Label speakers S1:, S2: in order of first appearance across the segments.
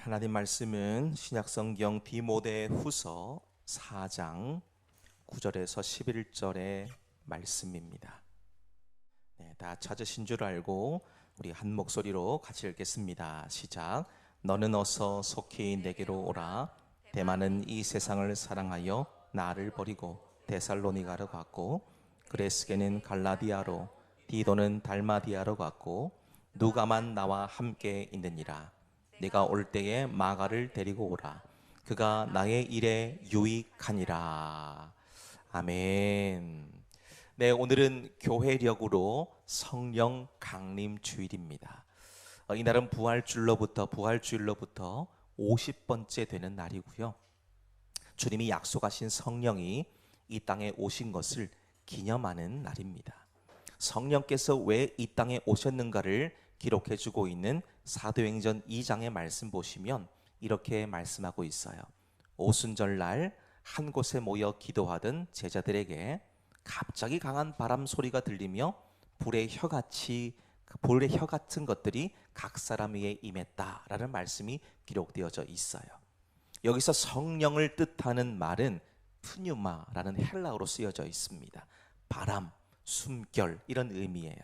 S1: 하나님 말씀은 신약성경 디모데후서 4장 9절에서 11절의 말씀입니다. 다 찾으신 줄 알고 우리 한 목소리로 같이 읽겠습니다. 시작. 너는 어서 속히 내게로 오라. 대만은 이 세상을 사랑하여 나를 버리고 데살로니가로 갔고, 그레스게는 갈라디아로, 디도는 달마디아로 갔고, 누가만 나와 함께 있느니라. 내가 올 때에 마가를 데리고 오라. 그가 나의 일에 유익하니라. 아멘. 네, 오늘은 교회력으로 성령 강림 주일입니다. 이날은 부활주일로부터 50번째 되는 날이고요. 주님이 약속하신 성령이 이 땅에 오신 것을 기념하는 날입니다. 성령께서 왜 이 땅에 오셨는가를 기록해주고 있는 사도행전 2장의 말씀 보시면 이렇게 말씀하고 있어요. 오순절날 한 곳에 모여 기도하던 제자들에게 갑자기 강한 바람 소리가 들리며 불의 혀 같은 것들이 각 사람 위에 임했다라는 말씀이 기록되어져 있어요. 여기서 성령을 뜻하는 말은 푸뉴마라는 헬라어로 쓰여져 있습니다. 바람, 숨결 이런 의미예요.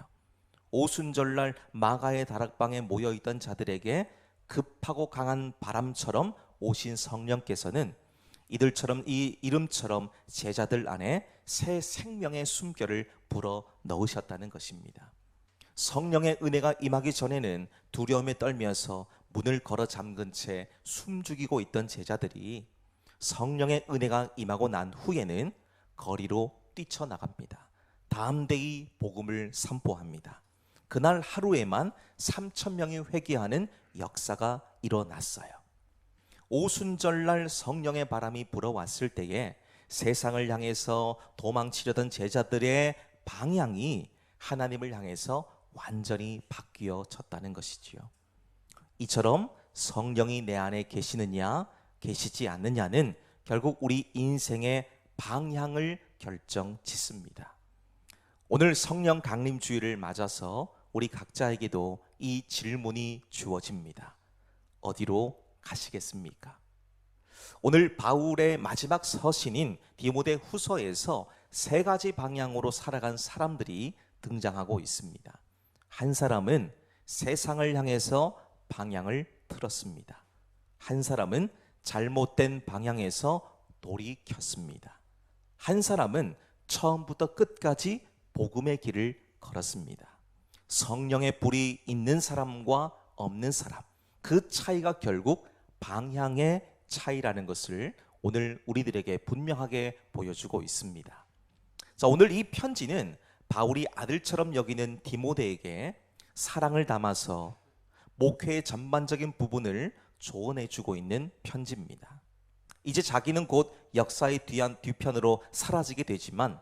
S1: 오순절날 마가의 다락방에 모여있던 자들에게 급하고 강한 바람처럼 오신 성령께서는 이들처럼 이 이름처럼 제자들 안에 새 생명의 숨결을 불어 넣으셨다는 것입니다. 성령의 은혜가 임하기 전에는 두려움에 떨면서 문을 걸어 잠근 채 숨죽이고 있던 제자들이 성령의 은혜가 임하고 난 후에는 거리로 뛰쳐나갑니다. 담대히 복음을 선포합니다. 그날 하루에만 3,000명이 회개하는 역사가 일어났어요. 오순절날 성령의 바람이 불어왔을 때에 세상을 향해서 도망치려던 제자들의 방향이 하나님을 향해서 완전히 바뀌어졌다는 것이지요. 이처럼 성령이 내 안에 계시느냐 계시지 않느냐는 결국 우리 인생의 방향을 결정짓습니다. 오늘 성령 강림 주일을 맞아서 우리 각자에게도 이 질문이 주어집니다. 어디로 가시겠습니까? 오늘 바울의 마지막 서신인 디모데 후서에서 세 가지 방향으로 살아간 사람들이 등장하고 있습니다. 한 사람은 세상을 향해서 방향을 틀었습니다. 한 사람은 잘못된 방향에서 돌이켰습니다. 한 사람은 처음부터 끝까지 복음의 길을 걸었습니다. 성령의 불이 있는 사람과 없는 사람, 그 차이가 결국 방향의 차이라는 것을 오늘 우리들에게 분명하게 보여주고 있습니다. 자, 오늘 이 편지는 바울이 아들처럼 여기는 디모데에게 사랑을 담아서 목회의 전반적인 부분을 조언해주고 있는 편지입니다. 이제 자기는 곧 역사의 뒤편으로 사라지게 되지만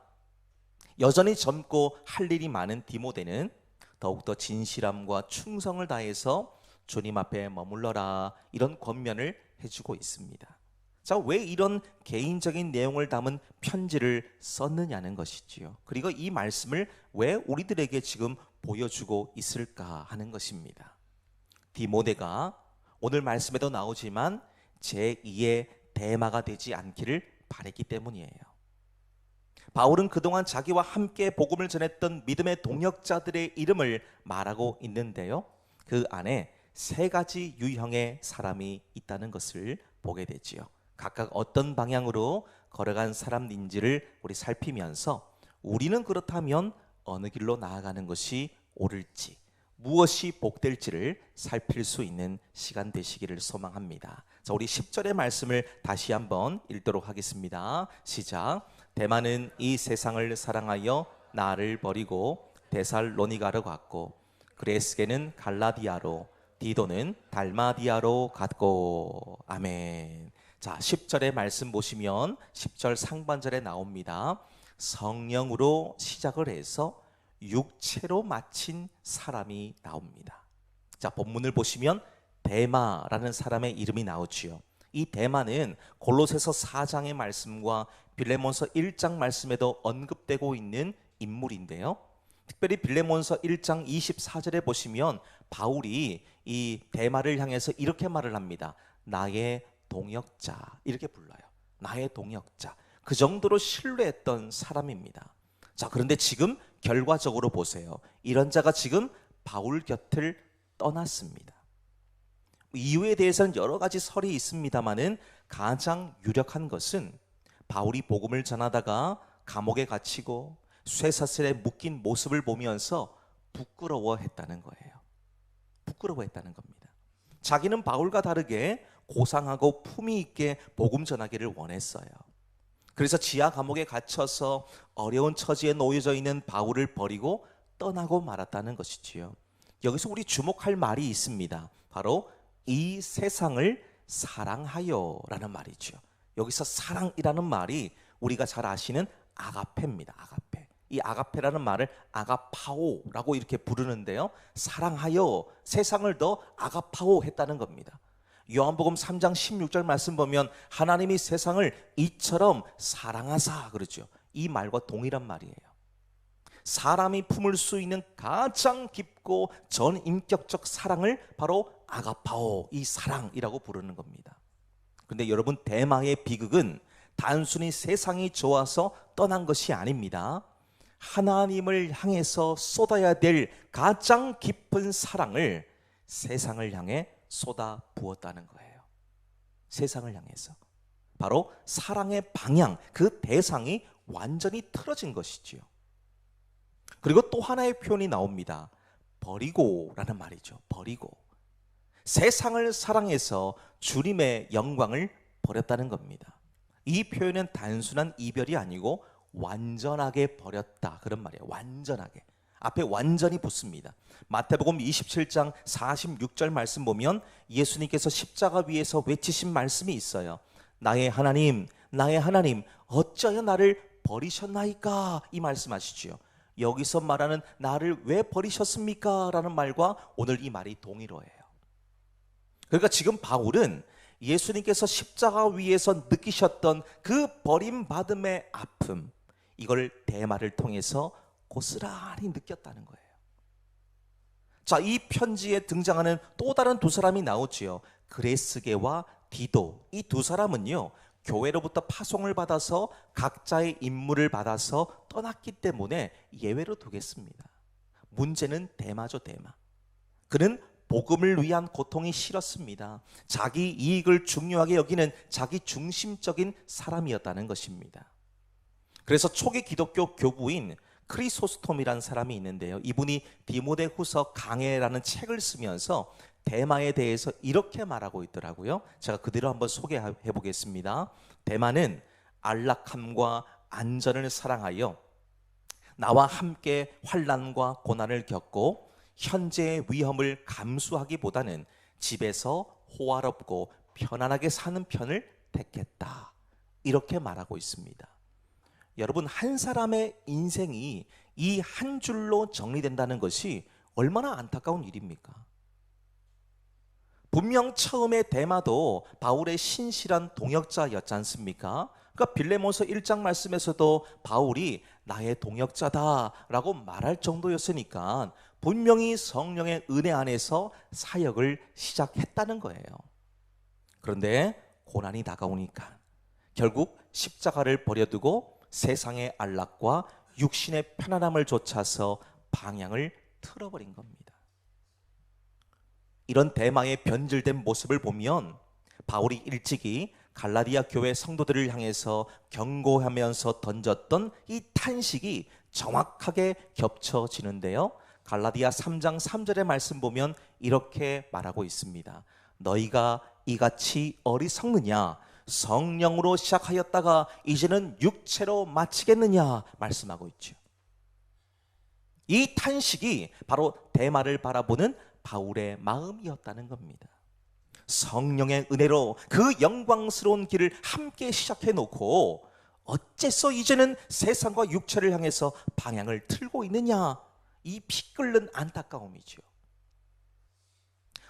S1: 여전히 젊고 할 일이 많은 디모데는 더욱더 진실함과 충성을 다해서 주님 앞에 머물러라, 이런 권면을 해주고 있습니다. 자, 왜 이런 개인적인 내용을 담은 편지를 썼느냐는 것이지요. 그리고 이 말씀을 왜 우리들에게 지금 보여주고 있을까 하는 것입니다. 디모데가 오늘 말씀에도 나오지만 제2의 대마가 되지 않기를 바랬기 때문이에요. 바울은 그동안 자기와 함께 복음을 전했던 믿음의 동역자들의 이름을 말하고 있는데요, 그 안에 세 가지 유형의 사람이 있다는 것을 보게 되지요. 각각 어떤 방향으로 걸어간 사람인지를 우리 살피면서 우리는 그렇다면 어느 길로 나아가는 것이 옳을지, 무엇이 복될지를 살필 수 있는 시간 되시기를 소망합니다. 자, 우리 10절의 말씀을 다시 한번 읽도록 하겠습니다. 시작. 대만은 이 세상을 사랑하여 나를 버리고 데살로니가로 갔고, 그레스게는 갈라디아로, 디도는 달마디아로 갔고. 아멘. 자, 10절의 말씀 보시면 10절 상반절에 나옵니다. 성령으로 시작을 해서 육체로 마친 사람이 나옵니다. 자, 본문을 보시면 데마라는 사람의 이름이 나오지요. 이 데마는 골로새서 4장의 말씀과 빌레몬서 1장 말씀에도 언급되고 있는 인물인데요, 특별히 빌레몬서 1장 24절에 보시면 바울이 이 데마를 향해서 이렇게 말을 합니다. 나의 동역자, 이렇게 불러요. 나의 동역자. 그 정도로 신뢰했던 사람입니다. 자, 그런데 지금 결과적으로 보세요. 이런 자가 지금 바울 곁을 떠났습니다. 이유에 대해서는 여러 가지 설이 있습니다만은 가장 유력한 것은 바울이 복음을 전하다가 감옥에 갇히고 쇠사슬에 묶인 모습을 보면서 부끄러워했다는 거예요. 부끄러워했다는 겁니다. 자기는 바울과 다르게 고상하고 품위 있게 복음 전하기를 원했어요. 그래서 지하 감옥에 갇혀서 어려운 처지에 놓여져 있는 바울을 버리고 떠나고 말았다는 것이지요. 여기서 우리 주목할 말이 있습니다. 바로 이 세상을 사랑하여 라는 말이죠. 여기서 사랑이라는 말이 우리가 잘 아시는 아가페입니다. 아가페. 이 아가페라는 말을 아가파오라고 이렇게 부르는데요. 사랑하여 세상을 더 아가파오 했다는 겁니다. 요한복음 3장 16절 말씀 보면 하나님이 세상을 이처럼 사랑하사 그러죠. 이 말과 동일한 말이에요. 사람이 품을 수 있는 가장 깊고 전인격적 사랑을 바로 아가파오, 이 사랑이라고 부르는 겁니다. 그런데 여러분, 대마의 비극은 단순히 세상이 좋아서 떠난 것이 아닙니다. 하나님을 향해서 쏟아야 될 가장 깊은 사랑을 세상을 향해 쏟아 부었다는 거예요. 세상을 향해서. 바로 사랑의 방향, 그 대상이 완전히 틀어진 것이지요. 그리고 또 하나의 표현이 나옵니다. 버리고라는 말이죠. 버리고. 세상을 사랑해서 주님의 영광을 버렸다는 겁니다. 이 표현은 단순한 이별이 아니고 완전하게 버렸다, 그런 말이에요. 완전하게. 앞에 완전히 붙습니다. 마태복음 27장 46절 말씀 보면 예수님께서 십자가 위에서 외치신 말씀이 있어요. 나의 하나님, 나의 하나님, 어찌하여 나를 버리셨나이까? 이 말씀하시지요. 여기서 말하는 나를 왜 버리셨습니까? 라는 말과 오늘 이 말이 동일어예요. 그러니까 지금 바울은 예수님께서 십자가 위에서 느끼셨던 그 버림받음의 아픔, 이걸 대마를 통해서 고스란히 느꼈다는 거예요. 자, 이 편지에 등장하는 또 다른 두 사람이 나오지요. 그레스게와 디도. 이 두 사람은요, 교회로부터 파송을 받아서 각자의 임무를 받아서 떠났기 때문에 예외로 두겠습니다. 문제는 대마죠, 대마. 그는 복음을 위한 고통이 싫었습니다. 자기 이익을 중요하게 여기는 자기 중심적인 사람이었다는 것입니다. 그래서 초기 기독교 교부인 크리소스톰이라는 사람이 있는데요. 이분이 디모데후서 강해라는 책을 쓰면서 대마에 대해서 이렇게 말하고 있더라고요. 제가 그대로 한번 소개해 보겠습니다. 대마는 안락함과 안전을 사랑하여 나와 함께 환난과 고난을 겪고 현재의 위험을 감수하기보다는 집에서 호화롭고 편안하게 사는 편을 택했다. 이렇게 말하고 있습니다. 여러분, 한 사람의 인생이 이 한 줄로 정리된다는 것이 얼마나 안타까운 일입니까? 분명 처음에 대마도 바울의 신실한 동역자였지 않습니까? 그러니까 빌레몬서 1장 말씀에서도 바울이 나의 동역자다라고 말할 정도였으니까 분명히 성령의 은혜 안에서 사역을 시작했다는 거예요. 그런데 고난이 다가오니까 결국 십자가를 버려두고 세상의 안락과 육신의 편안함을 좇아서 방향을 틀어버린 겁니다. 이런 대마의 변질된 모습을 보면 바울이 일찍이 갈라디아 교회 성도들을 향해서 경고하면서 던졌던 이 탄식이 정확하게 겹쳐지는데요. 갈라디아 3장 3절의 말씀 보면 이렇게 말하고 있습니다. 너희가 이같이 어리석느냐? 성령으로 시작하였다가 이제는 육체로 마치겠느냐? 말씀하고 있죠. 이 탄식이 바로 대마를 바라보는 바울의 마음이었다는 겁니다. 성령의 은혜로 그 영광스러운 길을 함께 시작해 놓고 어째서 이제는 세상과 육체를 향해서 방향을 틀고 있느냐? 이 피 끓는 안타까움이죠.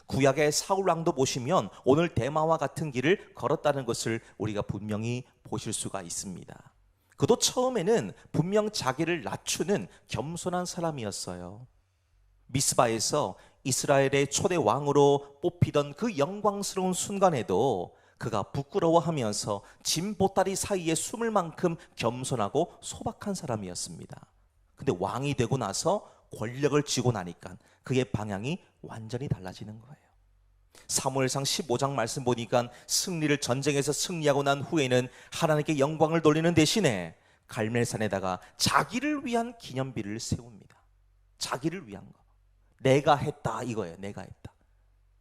S1: 구약의 사울 왕도 보시면 오늘 대마와 같은 길을 걸었다는 것을 우리가 분명히 보실 수가 있습니다. 그도 처음에는 분명 자기를 낮추는 겸손한 사람이었어요. 미스바에서 이스라엘의 초대 왕으로 뽑히던 그 영광스러운 순간에도 그가 부끄러워하면서 짐 보따리 사이에 숨을 만큼 겸손하고 소박한 사람이었습니다. 근데 왕이 되고 나서 권력을 쥐고 나니까 그의 방향이 완전히 달라지는 거예요. 사무엘상 15장 말씀 보니까 전쟁에서 승리하고 난 후에는 하나님께 영광을 돌리는 대신에 갈멜산에다가 자기를 위한 기념비를 세웁니다. 자기를 위한 거. 내가 했다 이거예요. 내가 했다.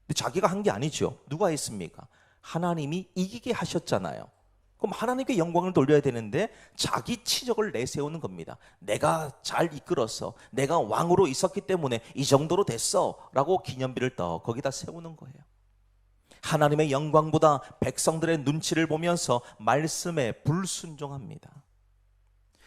S1: 근데 자기가 한 게 아니죠. 누가 했습니까? 하나님이 이기게 하셨잖아요. 그럼 하나님께 영광을 돌려야 되는데 자기 치적을 내세우는 겁니다. 내가 잘 이끌었어. 내가 왕으로 있었기 때문에 이 정도로 됐어 라고 기념비를 거기다 세우는 거예요. 하나님의 영광보다 백성들의 눈치를 보면서 말씀에 불순종합니다.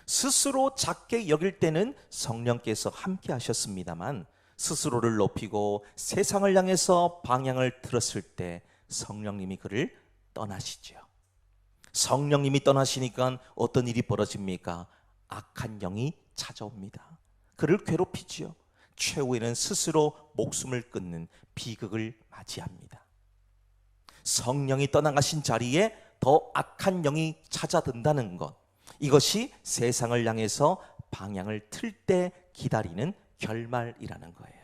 S1: 스스로 작게 여길 때는 성령께서 함께 하셨습니다만 스스로를 높이고 세상을 향해서 방향을 틀었을 때 성령님이 그를 떠나시죠. 성령님이 떠나시니까 어떤 일이 벌어집니까? 악한 영이 찾아옵니다. 그를 괴롭히지요. 최후에는 스스로 목숨을 끊는 비극을 맞이합니다. 성령이 떠나가신 자리에 더 악한 영이 찾아든다는 것, 이것이 세상을 향해서 방향을 틀 때 기다리는 결말이라는 거예요.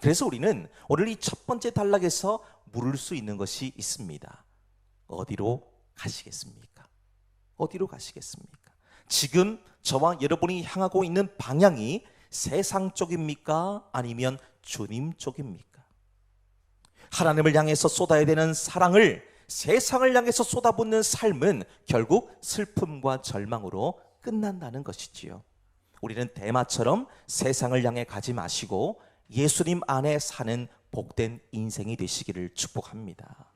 S1: 그래서 우리는 오늘 이 첫 번째 단락에서 물을 수 있는 것이 있습니다. 어디로 가시겠습니까? 어디로 가시겠습니까? 지금 저와 여러분이 향하고 있는 방향이 세상 쪽입니까? 아니면 주님 쪽입니까? 하나님을 향해서 쏟아야 되는 사랑을 세상을 향해서 쏟아붓는 삶은 결국 슬픔과 절망으로 끝난다는 것이지요. 우리는 대마처럼 세상을 향해 가지 마시고 예수님 안에 사는 복된 인생이 되시기를 축복합니다.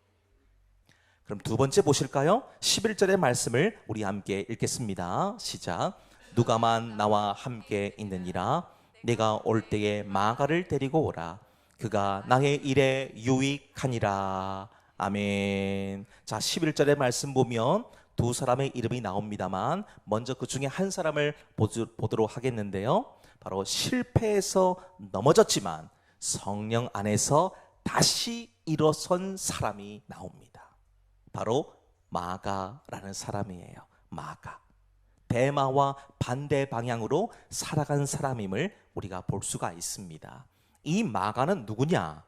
S1: 그럼 두 번째 보실까요? 11절의 말씀을 우리 함께 읽겠습니다. 시작. 누가만 나와 함께 있느니라. 내가 올 때에 마가를 데리고 오라. 그가 나의 일에 유익하니라. 아멘. 자, 11절의 말씀 보면 두 사람의 이름이 나옵니다만 먼저 그 중에 한 사람을 보도록 하겠는데요. 바로 실패해서 넘어졌지만 성령 안에서 다시 일어선 사람이 나옵니다. 바로 마가라는 사람이에요. 마가. 대마와 반대 방향으로 살아간 사람임을 우리가 볼 수가 있습니다. 이 마가는 누구냐?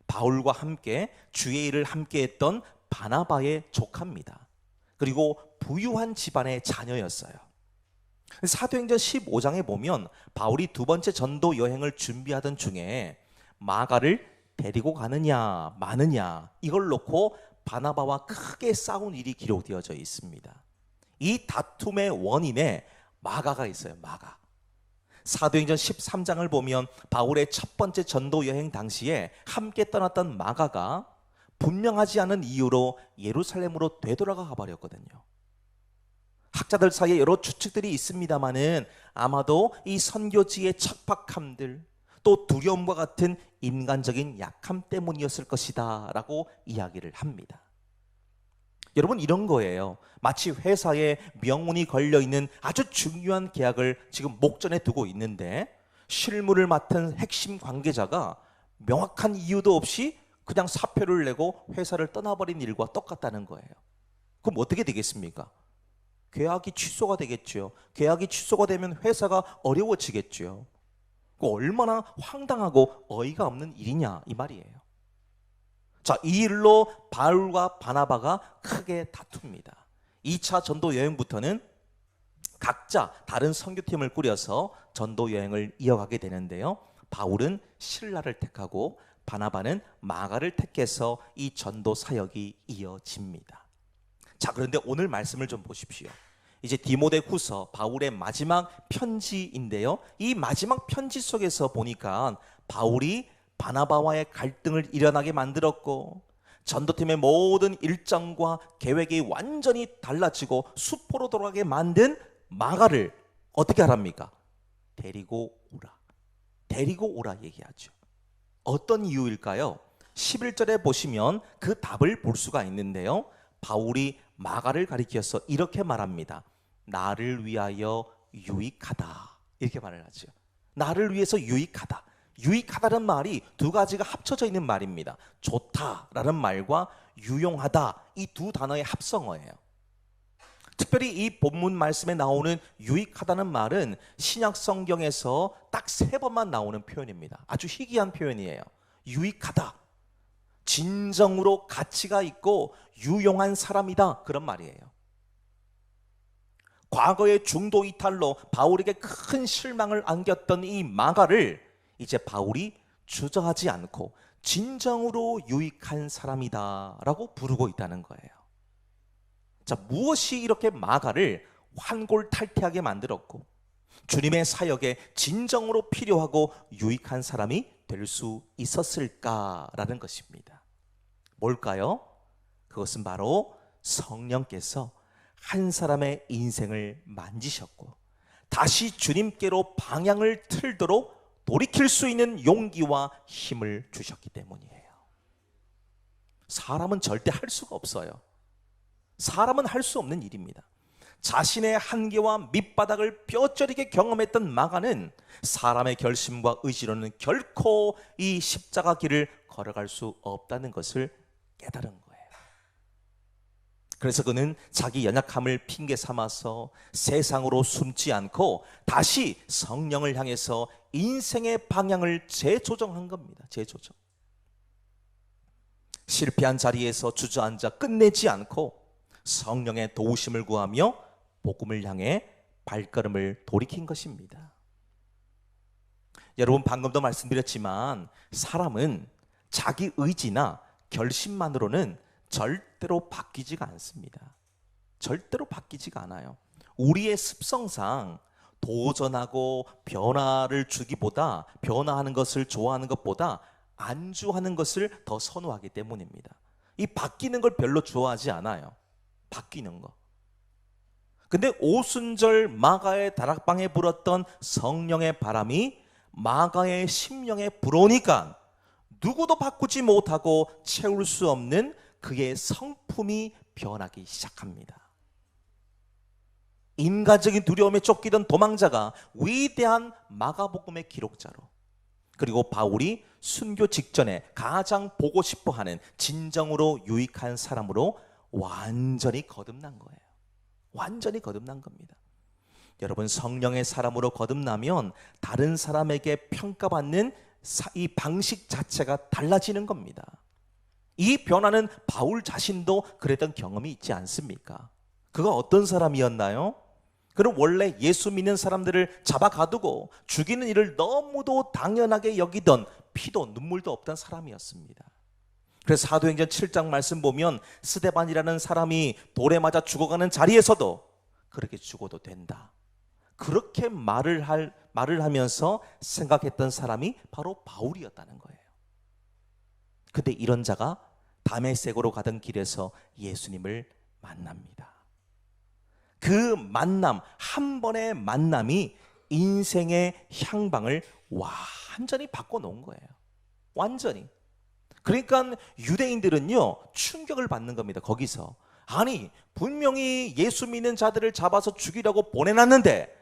S1: 바울과 함께 주의 일을 함께 했던 바나바의 조카입니다. 그리고 부유한 집안의 자녀였어요. 사도행전 15장에 보면 바울이 두 번째 전도 여행을 준비하던 중에 마가를 데리고 가느냐 마느냐 이걸 놓고 바나바와 크게 싸운 일이 기록되어져 있습니다. 이 다툼의 원인에 마가가 있어요. 마가. 사도행전 13장을 보면 바울의 첫 번째 전도 여행 당시에 함께 떠났던 마가가 분명하지 않은 이유로 예루살렘으로 되돌아가 버렸거든요. 학자들 사이에 여러 추측들이 있습니다만은 아마도 이 선교지의 척박함들 또 두려움과 같은 인간적인 약함 때문이었을 것이다 라고 이야기를 합니다. 여러분, 이런 거예요. 마치 회사에 명운이 걸려있는 아주 중요한 계약을 지금 목전에 두고 있는데 실무를 맡은 핵심 관계자가 명확한 이유도 없이 그냥 사표를 내고 회사를 떠나버린 일과 똑같다는 거예요. 그럼 어떻게 되겠습니까? 계약이 취소가 되겠죠. 계약이 취소가 되면 회사가 어려워지겠죠. 얼마나 황당하고 어이가 없는 일이냐 이 말이에요. 자, 이 일로 바울과 바나바가 크게 다툽니다. 2차 전도 여행부터는 각자 다른 선교팀을 꾸려서 전도 여행을 이어가게 되는데요. 바울은 실라를 택하고 바나바는 마가를 택해서 이 전도 사역이 이어집니다. 자, 그런데 오늘 말씀을 좀 보십시오. 이제 디모데후서 바울의 마지막 편지인데요. 이 마지막 편지 속에서 보니까 바울이 바나바와의 갈등을 일어나게 만들었고 전도팀의 모든 일정과 계획이 완전히 달라지고 수포로 돌아가게 만든 마가를 어떻게 하랍니까? 데리고 오라. 데리고 오라 얘기하죠. 어떤 이유일까요? 11절에 보시면 그 답을 볼 수가 있는데요. 바울이 마가를 가리켜서 이렇게 말합니다. 나를 위하여 유익하다 이렇게 말을 하죠. 나를 위해서 유익하다. 유익하다는 말이 두 가지가 합쳐져 있는 말입니다. 좋다라는 말과 유용하다, 이 두 단어의 합성어예요. 특별히 이 본문 말씀에 나오는 유익하다는 말은 신약 성경에서 딱 3번만 나오는 표현입니다. 아주 희귀한 표현이에요. 유익하다, 진정으로 가치가 있고 유용한 사람이다, 그런 말이에요. 과거의 중도 이탈로 바울에게 큰 실망을 안겼던 이 마가를 이제 바울이 주저하지 않고 진정으로 유익한 사람이다 라고 부르고 있다는 거예요. 자, 무엇이 이렇게 마가를 환골탈태하게 만들었고 주님의 사역에 진정으로 필요하고 유익한 사람이 될 수 있었을까라는 것입니다. 뭘까요? 그것은 바로 성령께서 한 사람의 인생을 만지셨고 다시 주님께로 방향을 틀도록 돌이킬 수 있는 용기와 힘을 주셨기 때문이에요. 사람은 절대 할 수가 없어요. 사람은 할 수 없는 일입니다. 자신의 한계와 밑바닥을 뼈저리게 경험했던 마가는 사람의 결심과 의지로는 결코 이 십자가 길을 걸어갈 수 없다는 것을 깨달은 거예요. 그래서 그는 자기 연약함을 핑계 삼아서 세상으로 숨지 않고 다시 성령을 향해서 인생의 방향을 재조정한 겁니다. 재조정. 실패한 자리에서 주저앉아 끝내지 않고 성령의 도우심을 구하며 복음을 향해 발걸음을 돌이킨 것입니다. 여러분, 방금도 말씀드렸지만 사람은 자기 의지나 결심만으로는 절대로 바뀌지가 않습니다. 절대로 바뀌지가 않아요. 우리의 습성상 도전하고 변화를 주기보다, 변화하는 것을 좋아하는 것보다 안주하는 것을 더 선호하기 때문입니다. 이 바뀌는 걸 별로 좋아하지 않아요. 바뀌는 거. 근데 오순절 마가의 다락방에 불었던 성령의 바람이 마가의 심령에 불어오니까 누구도 바꾸지 못하고 채울 수 없는 그의 성품이 변하기 시작합니다. 인간적인 두려움에 쫓기던 도망자가 위대한 마가복음의 기록자로, 그리고 바울이 순교 직전에 가장 보고 싶어하는 진정으로 유익한 사람으로 완전히 거듭난 거예요. 완전히 거듭난 겁니다. 여러분, 성령의 사람으로 거듭나면 다른 사람에게 평가받는 이 방식 자체가 달라지는 겁니다. 이 변화는 바울 자신도 그랬던 경험이 있지 않습니까? 그가 어떤 사람이었나요? 그는 원래 예수 믿는 사람들을 잡아 가두고 죽이는 일을 너무도 당연하게 여기던 피도 눈물도 없던 사람이었습니다. 그래서 사도행전 7장 말씀 보면 스데반이라는 사람이 돌에 맞아 죽어가는 자리에서도 그렇게 죽어도 된다, 그렇게 말을 하면서 생각했던 사람이 바로 바울이었다는 거예요. 근데 이런 자가 다메섹으로 가던 길에서 예수님을 만납니다. 그 만남, 한 번의 만남이 인생의 향방을 완전히 바꿔놓은 거예요. 완전히. 그러니까 유대인들은요, 충격을 받는 겁니다. 거기서. 아니, 분명히 예수 믿는 자들을 잡아서 죽이라고 보내놨는데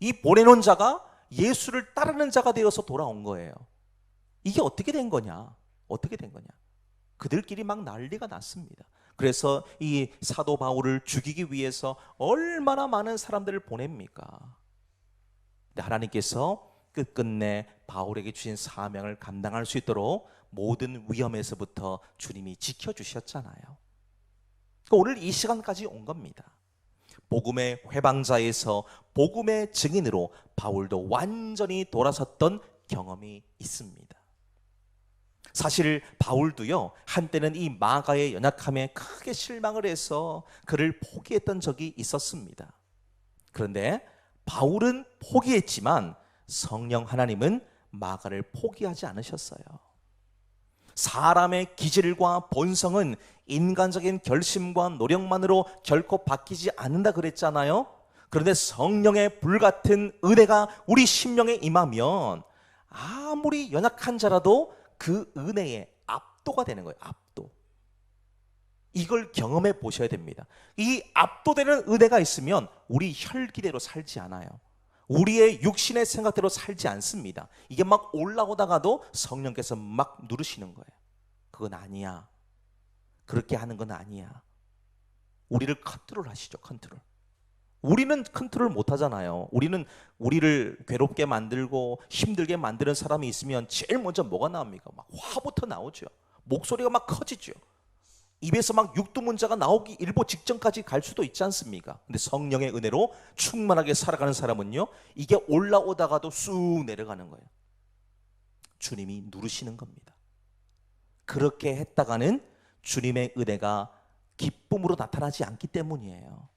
S1: 이 보내놓은 자가 예수를 따르는 자가 되어서 돌아온 거예요. 이게 어떻게 된 거냐? 어떻게 된 거냐? 그들끼리 막 난리가 났습니다. 그래서 이 사도 바울을 죽이기 위해서 얼마나 많은 사람들을 보냅니까? 근데 하나님께서 끝끝내 바울에게 주신 사명을 감당할 수 있도록 모든 위험에서부터 주님이 지켜주셨잖아요. 그러니까 오늘 이 시간까지 온 겁니다. 복음의 회방자에서 복음의 증인으로 바울도 완전히 돌아섰던 경험이 있습니다. 사실 바울도요, 한때는 이 마가의 연약함에 크게 실망을 해서 그를 포기했던 적이 있었습니다. 그런데 바울은 포기했지만 성령 하나님은 마가를 포기하지 않으셨어요. 사람의 기질과 본성은 인간적인 결심과 노력만으로 결코 바뀌지 않는다 그랬잖아요. 그런데 성령의 불같은 은혜가 우리 심령에 임하면 아무리 연약한 자라도 그 은혜에 압도가 되는 거예요. 압도. 이걸 경험해 보셔야 됩니다. 이 압도되는 은혜가 있으면 우리 혈기대로 살지 않아요. 우리의 육신의 생각대로 살지 않습니다. 이게 막 올라오다가도 성령께서 막 누르시는 거예요. 그건 아니야. 그렇게 하는 건 아니야. 우리를 컨트롤 하시죠. 컨트롤. 우리는 컨트롤 못 하잖아요. 우리는 우리를 괴롭게 만들고 힘들게 만드는 사람이 있으면 제일 먼저 뭐가 나옵니까? 막 화부터 나오죠. 목소리가 막 커지죠. 입에서 막 육두문자가 나오기 일보 직전까지 갈 수도 있지 않습니까? 근데 성령의 은혜로 충만하게 살아가는 사람은요, 이게 올라오다가도 쑥 내려가는 거예요. 주님이 누르시는 겁니다. 그렇게 했다가는 주님의 은혜가 기쁨으로 나타나지 않기 때문이에요.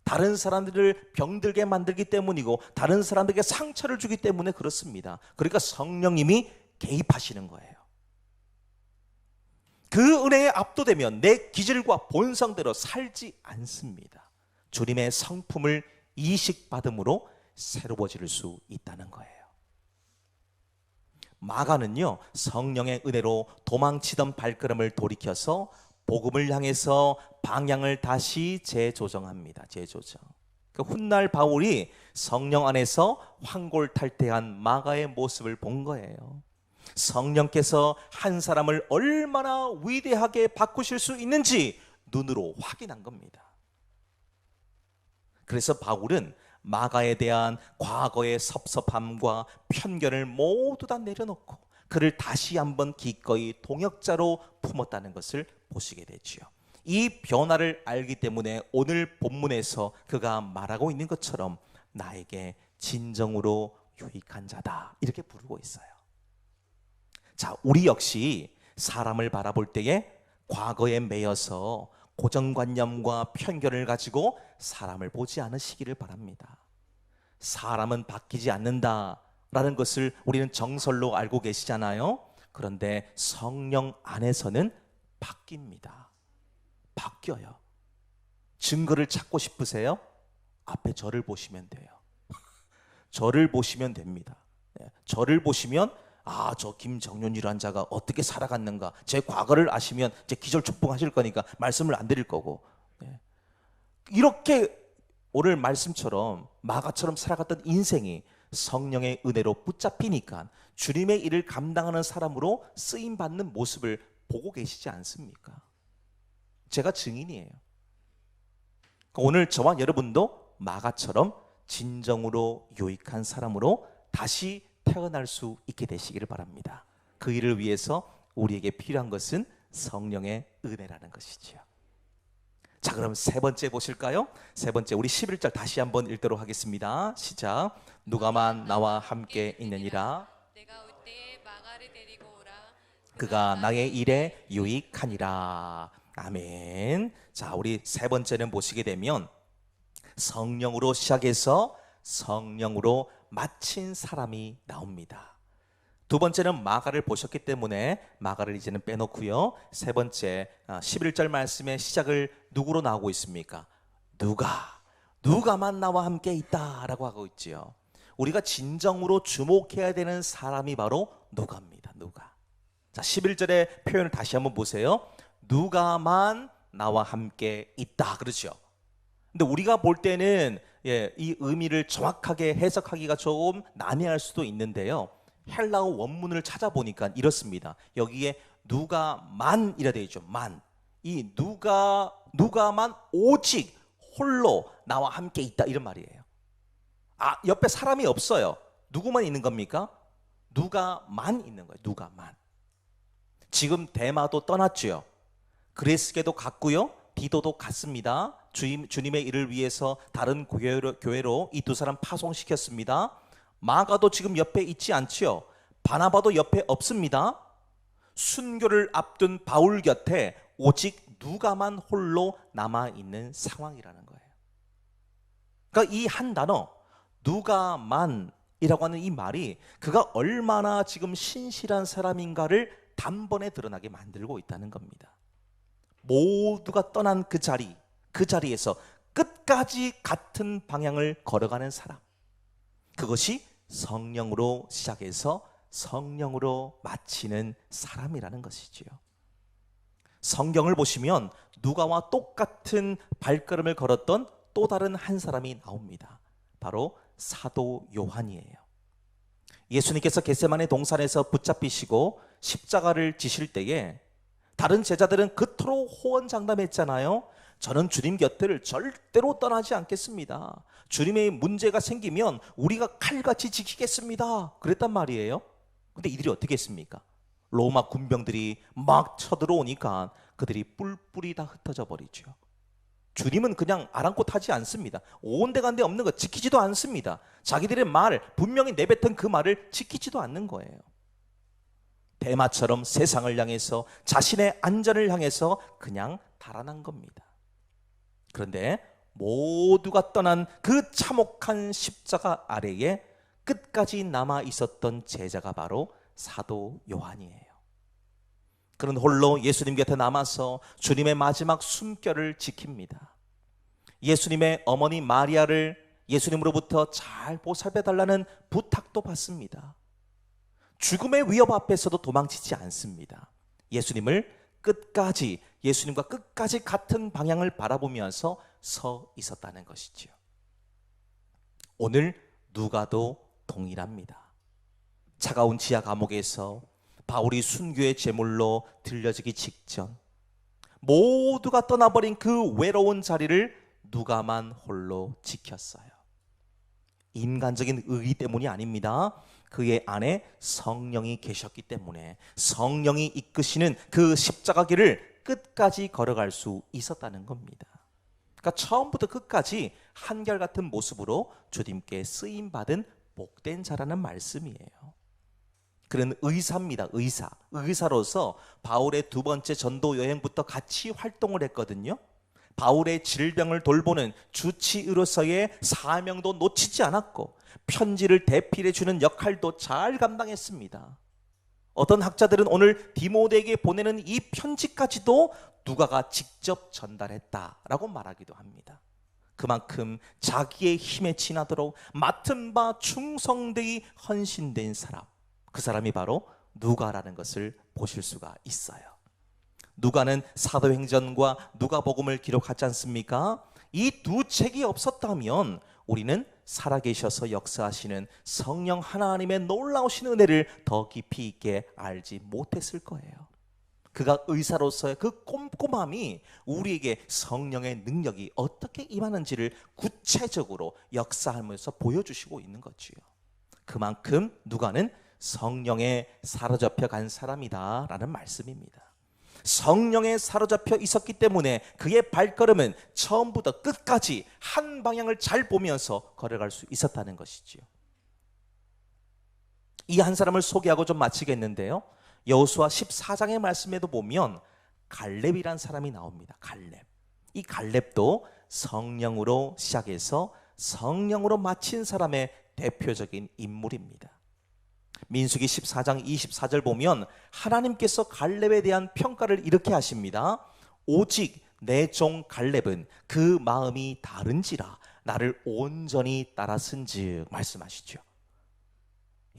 S1: 다른 사람들을 병들게 만들기 때문이고 다른 사람들에게 상처를 주기 때문에 그렇습니다. 그러니까 성령님이 개입하시는 거예요. 그 은혜에 압도되면 내 기질과 본성대로 살지 않습니다. 주님의 성품을 이식받음으로 새로워질 수 있다는 거예요. 마가는요, 성령의 은혜로 도망치던 발걸음을 돌이켜서 복음을 향해서 방향을 다시 재조정합니다. 재조정. 그 훗날 바울이 성령 안에서 환골탈태한 마가의 모습을 본 거예요. 성령께서 한 사람을 얼마나 위대하게 바꾸실 수 있는지 눈으로 확인한 겁니다. 그래서 바울은 마가에 대한 과거의 섭섭함과 편견을 모두 다 내려놓고 그를 다시 한번 기꺼이 동역자로 품었다는 것을 보시게 되지요. 이 변화를 알기 때문에 오늘 본문에서 그가 말하고 있는 것처럼 나에게 진정으로 유익한 자다 이렇게 부르고 있어요. 자, 우리 역시 사람을 바라볼 때에 과거에 매여서 고정관념과 편견을 가지고 사람을 보지 않으시기를 바랍니다. 사람은 바뀌지 않는다라는 것을 우리는 정설로 알고 계시잖아요. 그런데 성령 안에서는 바뀝니다. 바뀌어요. 증거를 찾고 싶으세요? 앞에 저를 보시면 돼요. 저를 보시면 됩니다. 저를 보시면 저 김정윤이라는 자가 어떻게 살아갔는가, 제 과거를 아시면 제 기절초풍하실 거니까 말씀을 안 드릴 거고, 이렇게 오늘 말씀처럼 마가처럼 살아갔던 인생이 성령의 은혜로 붙잡히니까 주님의 일을 감당하는 사람으로 쓰임받는 모습을 보고 계시지 않습니까? 제가 증인이에요. 오늘 저와 여러분도 마가처럼 진정으로 유익한 사람으로 다시 태어날 수 있게 되시기를 바랍니다. 그 일을 위해서 우리에게 필요한 것은 성령의 은혜라는 것이지요. 자, 그럼 세 번째 보실까요? 세 번째, 우리 11절 다시 한번 읽도록 하겠습니다. 시작. 누가만 나와 함께 있느니라
S2: 내가 올 때에 마가를 데리고 오라.
S1: 그가 나의 일에 유익하니라. 아멘. 자, 우리 세 번째는 보시게 되면 성령으로 시작해서 성령으로 마친 사람이 나옵니다. 두 번째는 마가를 보셨기 때문에 마가를 이제는 빼놓고요. 세 번째 11절 말씀의 시작을 누구로 나오고 있습니까? 누가만 나와 함께 있다라고 하고 있지요. 우리가 진정으로 주목해야 되는 사람이 바로 누가입니다. 누가. 자, 11절의 표현을 다시 한번 보세요. 누가만 나와 함께 있다. 그렇죠? 근데 우리가 볼 때는 이 의미를 정확하게 해석하기가 조금 난해할 수도 있는데요. 헬라어 원문을 찾아보니까 이렇습니다. 여기에 누가만이라 되어 있죠. 만. 이 누가만 오직 홀로 나와 함께 있다 이런 말이에요. 옆에 사람이 없어요. 누구만 있는 겁니까? 누가만 있는 거예요. 누가만. 지금 데마도 떠났죠. 그레스게도 갔고요. 디도도 갔습니다. 주님의 일을 위해서 다른 교회로 이 두 사람 파송시켰습니다. 마가도 지금 옆에 있지 않지요. 바나바도 옆에 없습니다. 순교를 앞둔 바울 곁에 오직 누가만 홀로 남아있는 상황이라는 거예요. 그러니까 이 한 단어 누가만이라고 하는 이 말이 그가 얼마나 지금 신실한 사람인가를 단번에 드러나게 만들고 있다는 겁니다. 모두가 떠난 그 자리에서 끝까지 같은 방향을 걸어가는 사람, 그것이 성령으로 시작해서 성령으로 마치는 사람이라는 것이지요. 성경을 보시면 누가와 똑같은 발걸음을 걸었던 또 다른 한 사람이 나옵니다. 바로 사도 요한이에요. 예수님께서 겟세마네 동산에서 붙잡히시고 십자가를 지실 때에 다른 제자들은 그토록 호언장담했잖아요. 저는 주님 곁을 절대로 떠나지 않겠습니다. 주님의 문제가 생기면 우리가 칼같이 지키겠습니다. 그랬단 말이에요. 근데 이들이 어떻게 했습니까? 로마 군병들이 막 쳐들어오니까 그들이 뿔뿔이 다 흩어져 버리죠. 주님은 그냥 아랑곳하지 않습니다. 온데간데 없는 거 지키지도 않습니다. 자기들의 말, 분명히 내뱉은 그 말을 지키지도 않는 거예요. 대마처럼 세상을 향해서 자신의 안전을 향해서 그냥 달아난 겁니다. 그런데 모두가 떠난 그 참혹한 십자가 아래에 끝까지 남아 있었던 제자가 바로 사도 요한이에요. 그는 홀로 예수님 곁에 남아서 주님의 마지막 숨결을 지킵니다. 예수님의 어머니 마리아를 예수님으로부터 잘 보살펴달라는 부탁도 받습니다. 죽음의 위협 앞에서도 도망치지 않습니다. 예수님과 끝까지 같은 방향을 바라보면서 서 있었다는 것이지요. 오늘 누가도 동일합니다. 차가운 지하 감옥에서 바울이 순교의 제물로 들려지기 직전 모두가 떠나버린 그 외로운 자리를 누가만 홀로 지켰어요. 인간적인 의리 때문이 아닙니다. 그의 안에 성령이 계셨기 때문에 성령이 이끄시는 그 십자가 길을 끝까지 걸어갈 수 있었다는 겁니다. 그러니까 처음부터 끝까지 한결같은 모습으로 주님께 쓰임받은 복된 자라는 말씀이에요. 그는 의사입니다. 의사로서 바울의 두 번째 전도 여행부터 같이 활동을 했거든요. 바울의 질병을 돌보는 주치의로서의 사명도 놓치지 않았고 편지를 대필해 주는 역할도 잘 감당했습니다. 어떤 학자들은 오늘 디모데에게 보내는 이 편지까지도 누가가 직접 전달했다라고 말하기도 합니다. 그만큼 자기의 힘에 지나도록 맡은 바 충성되이 헌신된 사람, 그 사람이 바로 누가라는 것을 보실 수가 있어요. 누가는 사도행전과 누가복음을 기록하지 않습니까? 이 두 책이 없었다면 우리는 살아계셔서 역사하시는 성령 하나님의 놀라우신 은혜를 더 깊이 있게 알지 못했을 거예요. 그가 의사로서의 그 꼼꼼함이 우리에게 성령의 능력이 어떻게 임하는지를 구체적으로 역사하면서 보여주시고 있는 거지요. 그만큼 누가는 성령에 사로잡혀 간 사람이다라는 말씀입니다. 성령에 사로잡혀 있었기 때문에 그의 발걸음은 처음부터 끝까지 한 방향을 잘 보면서 걸어갈 수 있었다는 것이지요. 이 한 사람을 소개하고 좀 마치겠는데요. 여호수아 14장의 말씀에도 보면 갈렙이란 사람이 나옵니다. 갈렙. 이 갈렙도 성령으로 시작해서 성령으로 마친 사람의 대표적인 인물입니다. 민수기 14장 24절 보면 하나님께서 갈렙에 대한 평가를 이렇게 하십니다. 오직 내 종 갈렙은 그 마음이 다른지라 나를 온전히 따랐은즉 말씀하시죠.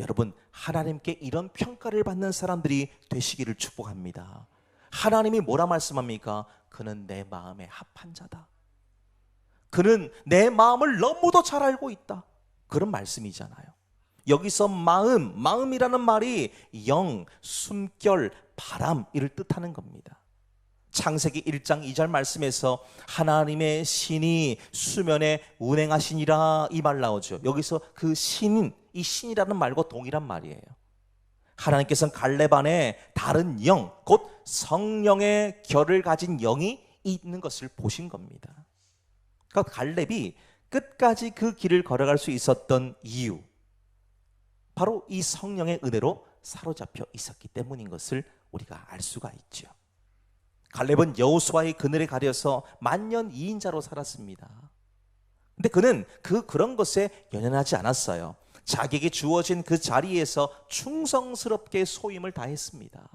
S1: 여러분, 하나님께 이런 평가를 받는 사람들이 되시기를 축복합니다. 하나님이 뭐라 말씀합니까? 그는 내 마음에 합한 자다. 그는 내 마음을 너무도 잘 알고 있다. 그런 말씀이잖아요. 여기서 마음이라는 말이 영, 숨결, 바람 이를 뜻하는 겁니다. 창세기 1장 2절 말씀에서 하나님의 신이 수면에 운행하시니라 이 말 나오죠. 여기서 그 신인, 이 신이라는 말과 동일한 말이에요. 하나님께서는 갈렙 안에 다른 영, 곧 성령의 결을 가진 영이 있는 것을 보신 겁니다. 그러니까 갈렙이 끝까지 그 길을 걸어갈 수 있었던 이유, 바로 이 성령의 은혜로 사로잡혀 있었기 때문인 것을 우리가 알 수가 있죠. 갈렙은 여호수아의 그늘에 가려서 만년 2인자로 살았습니다. 근데 그는 그런 것에 연연하지 않았어요. 자기에게 주어진 그 자리에서 충성스럽게 소임을 다했습니다.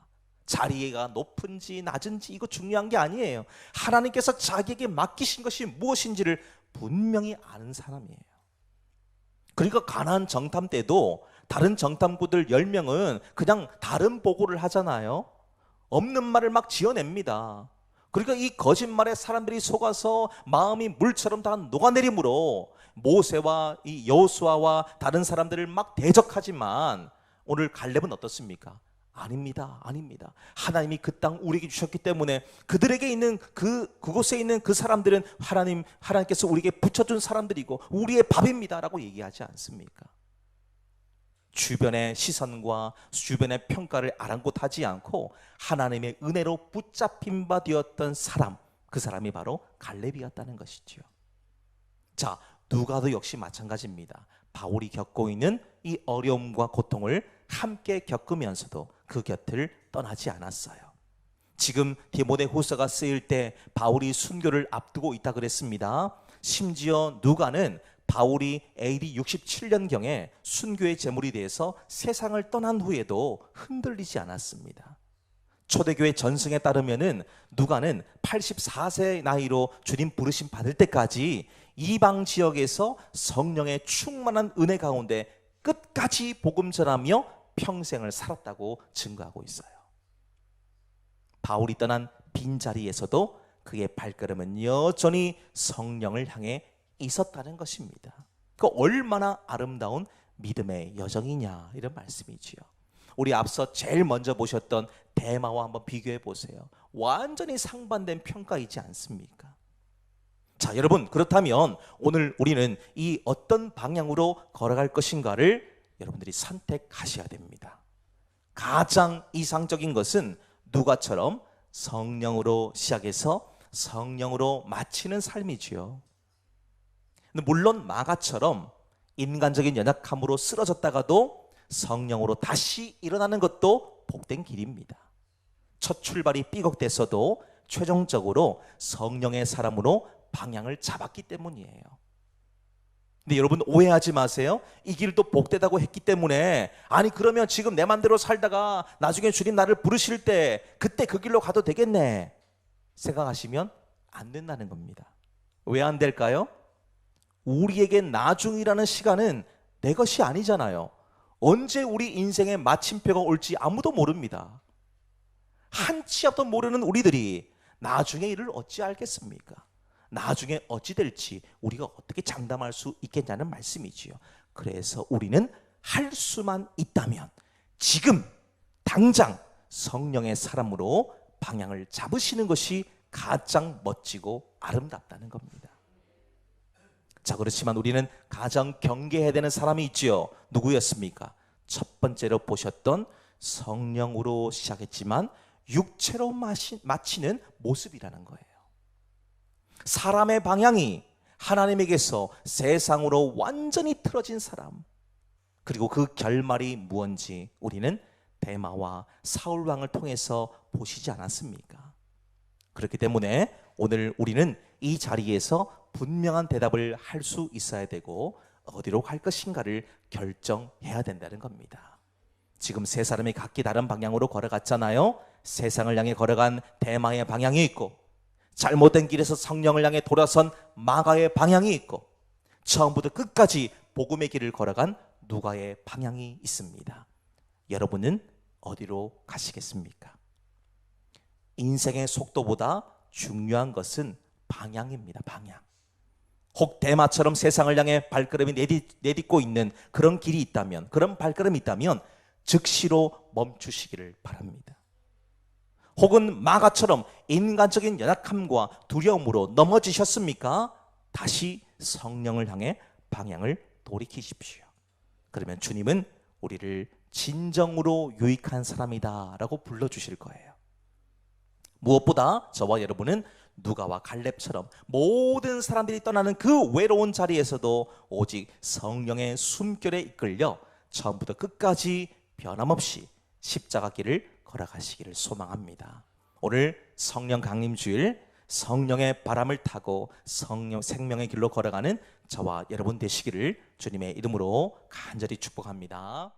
S1: 자리가 높은지 낮은지 이거 중요한 게 아니에요. 하나님께서 자기에게 맡기신 것이 무엇인지를 분명히 아는 사람이에요. 그러니까 가나안 정탐 때도 다른 정탐꾼들 10명은 그냥 다른 보고를 하잖아요. 없는 말을 막 지어냅니다. 그러니까 이 거짓말에 사람들이 속아서 마음이 물처럼 다 녹아내림으로 모세와 이 여호수아와 다른 사람들을 막 대적하지만 오늘 갈렙은 어떻습니까? 아닙니다. 아닙니다. 하나님이 그 땅 우리에게 주셨기 때문에 그들에게 있는 그곳에 있는 그 사람들은 하나님께서 우리에게 붙여준 사람들이고 우리의 밥입니다라고 얘기하지 않습니까? 주변의 시선과 주변의 평가를 아랑곳하지 않고 하나님의 은혜로 붙잡힌 바 되었던 사람, 그 사람이 바로 갈렙이었다는 것이지요. 자, 누가도 역시 마찬가지입니다. 바울이 겪고 있는 이 어려움과 고통을 함께 겪으면서도 그 곁을 떠나지 않았어요. 지금 디모데후서가 쓰일 때 바울이 순교를 앞두고 있다 그랬습니다. 심지어 누가는 바울이 AD 67년경에 순교의 제물이 돼서 세상을 떠난 후에도 흔들리지 않았습니다. 초대교회 전승에 따르면은 누가는 84세 나이로 주님 부르심 받을 때까지 이방 지역에서 성령의 충만한 은혜 가운데 끝까지 복음 전하며 평생을 살았다고 증거하고 있어요. 바울이 떠난 빈자리에서도 그의 발걸음은 여전히 성령을 향해 있었다는 것입니다. 그 얼마나 아름다운 믿음의 여정이냐 이런 말씀이지요. 우리 앞서 제일 먼저 보셨던 데마와 한번 비교해 보세요. 완전히 상반된 평가이지 않습니까? 자, 여러분, 그렇다면 오늘 우리는 이 어떤 방향으로 걸어갈 것인가를 여러분들이 선택하셔야 됩니다. 가장 이상적인 것은 누가처럼 성령으로 시작해서 성령으로 마치는 삶이지요. 근데 물론 마가처럼 인간적인 연약함으로 쓰러졌다가도 성령으로 다시 일어나는 것도 복된 길입니다. 첫 출발이 삐걱댔어도 최종적으로 성령의 사람으로 방향을 잡았기 때문이에요. 근데 여러분 오해하지 마세요. 이 길도 복되다고 했기 때문에 아니 그러면 지금 내 맘대로 살다가 나중에 주님 나를 부르실 때 그때 그 길로 가도 되겠네 생각하시면 안 된다는 겁니다. 왜 안 될까요? 우리에게 나중이라는 시간은 내 것이 아니잖아요. 언제 우리 인생의 마침표가 올지 아무도 모릅니다. 한치 앞도 모르는 우리들이 나중에 일을 어찌 알겠습니까? 나중에 어찌 될지 우리가 어떻게 장담할 수 있겠냐는 말씀이지요. 그래서 우리는 할 수만 있다면 지금 당장 성령의 사람으로 방향을 잡으시는 것이 가장 멋지고 아름답다는 겁니다. 자, 그렇지만 우리는 가장 경계해야 되는 사람이 있지요. 누구였습니까? 첫 번째로 보셨던 성령으로 시작했지만 육체로 마치는 모습이라는 거예요. 사람의 방향이 하나님에게서 세상으로 완전히 틀어진 사람, 그리고 그 결말이 무언지 우리는 데마와 사울 왕을 통해서 보시지 않았습니까? 그렇기 때문에 오늘 우리는 이 자리에서 분명한 대답을 할 수 있어야 되고 어디로 갈 것인가를 결정해야 된다는 겁니다. 지금 세 사람이 각기 다른 방향으로 걸어갔잖아요. 세상을 향해 걸어간 데마의 방향이 있고 잘못된 길에서 성령을 향해 돌아선 마가의 방향이 있고 처음부터 끝까지 복음의 길을 걸어간 누가의 방향이 있습니다. 여러분은 어디로 가시겠습니까? 인생의 속도보다 중요한 것은 방향입니다. 방향. 혹 데마처럼 세상을 향해 발걸음이 내딛고 있는 그런 길이 있다면, 그런 발걸음이 있다면 즉시로 멈추시기를 바랍니다. 혹은 마가처럼 인간적인 연약함과 두려움으로 넘어지셨습니까? 다시 성령을 향해 방향을 돌이키십시오. 그러면 주님은 우리를 진정으로 유익한 사람이다 라고 불러주실 거예요. 무엇보다 저와 여러분은 누가와 갈렙처럼 모든 사람들이 떠나는 그 외로운 자리에서도 오직 성령의 숨결에 이끌려 처음부터 끝까지 변함없이 십자가 길을 걸어가시기를 소망합니다. 오늘 성령 강림주일 성령의 바람을 타고 성령 생명의 길로 걸어가는 저와 여러분 되시기를 주님의 이름으로 간절히 축복합니다.